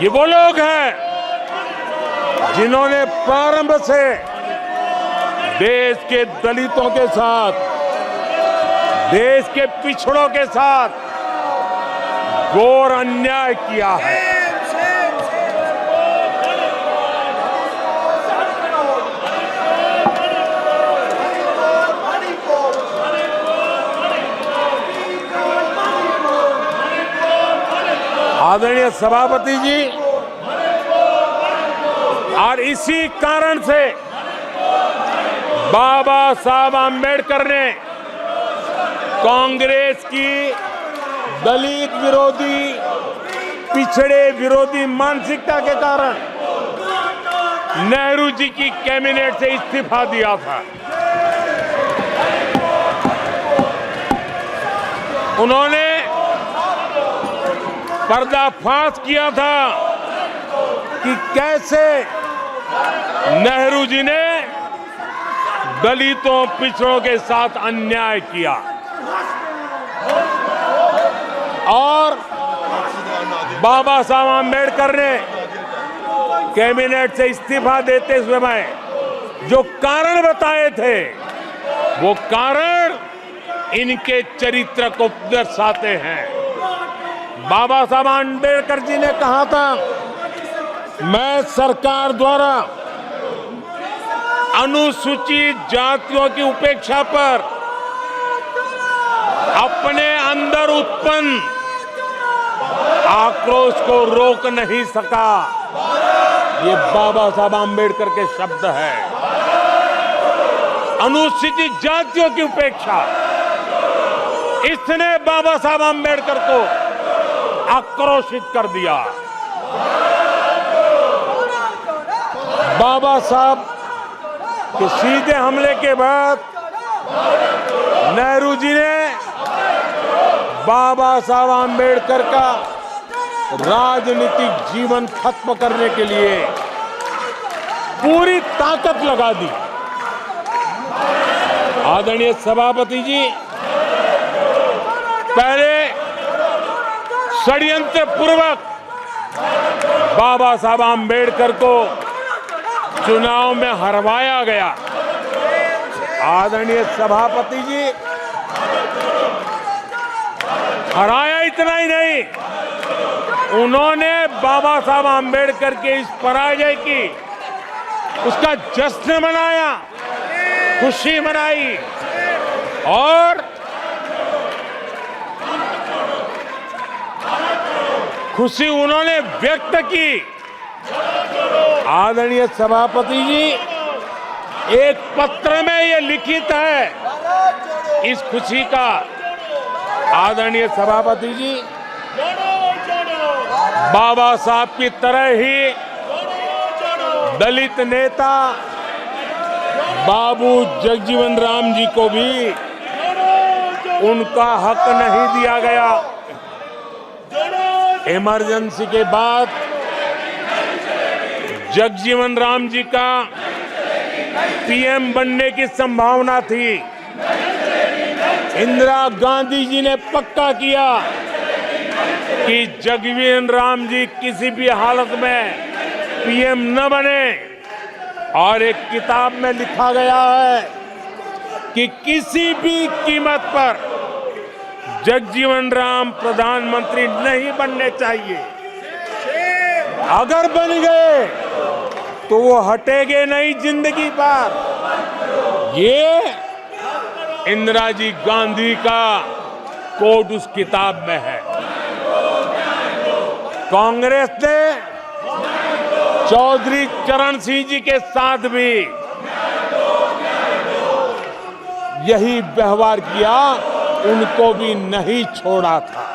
ये वो लोग हैं जिन्होंने प्रारंभ से देश के दलितों के साथ, देश के पिछड़ों के साथ घोर अन्याय किया है। आदरणीय सभापति जी, और इसी कारण से बाबा साहब आम्बेडकर ने कांग्रेस की दलित विरोधी, पिछड़े विरोधी मानसिकता के कारण नेहरू जी की कैबिनेट से इस्तीफा दिया था। उन्होंने पर्दाफाश किया था कि कैसे नेहरू जी ने दलितों, पिछड़ों के साथ अन्याय किया और बाबा साहब आम्बेडकर ने कैबिनेट से इस्तीफा देते समय जो कारण बताए थे, वो कारण इनके चरित्र को दर्शाते हैं। बाबा साहब आम्बेडकर जी ने कहा था, मैं सरकार द्वारा अनुसूचित जातियों की उपेक्षा पर अपने अंदर उत्पन्न आक्रोश को रोक नहीं सका। ये बाबा साहब आम्बेडकर के शब्द हैं। अनुसूचित जातियों की उपेक्षा, इसने बाबा साहब आम्बेडकर को आक्रोशित कर दिया। बाबा साहब के सीधे हमले के बाद नेहरू जी ने बाबा साहब आम्बेडकर का राजनीतिक जीवन खत्म करने के लिए पूरी ताकत लगा दी। आदरणीय सभापति जी, पहले षड्यंत्र पूर्वक बाबा साहब आम्बेडकर को चुनाव में हरवाया गया। आदरणीय सभापति जी, हराया इतना ही नहीं, उन्होंने बाबा साहब आम्बेडकर के इस पराजय की, उसका जश्न मनाया, खुशी मनाई और खुशी उन्होंने व्यक्त की। आदरणीय सभापति जी, एक पत्र में ये लिखित है इस खुशी का। आदरणीय सभापति जी, बाबा साहब की तरह ही दलित नेता बाबू जगजीवन राम जी को भी उनका हक नहीं दिया गया। इमरजेंसी के बाद जगजीवन राम जी का पीएम बनने की संभावना थी। इंदिरा गांधी जी ने पक्का किया कि जगजीवन राम जी किसी भी हालत में पीएम न बने, और एक किताब में लिखा गया है कि किसी भी कीमत पर जगजीवन राम प्रधानमंत्री नहीं बनने चाहिए। अगर बन गए तो वो हटेंगे नहीं जिंदगी पर। ये इंदिरा जी गांधी का कोट उस किताब में है। कांग्रेस ने चौधरी चरण सिंह जी के साथ भी यही व्यवहार किया, उनको भी नहीं छोड़ा था।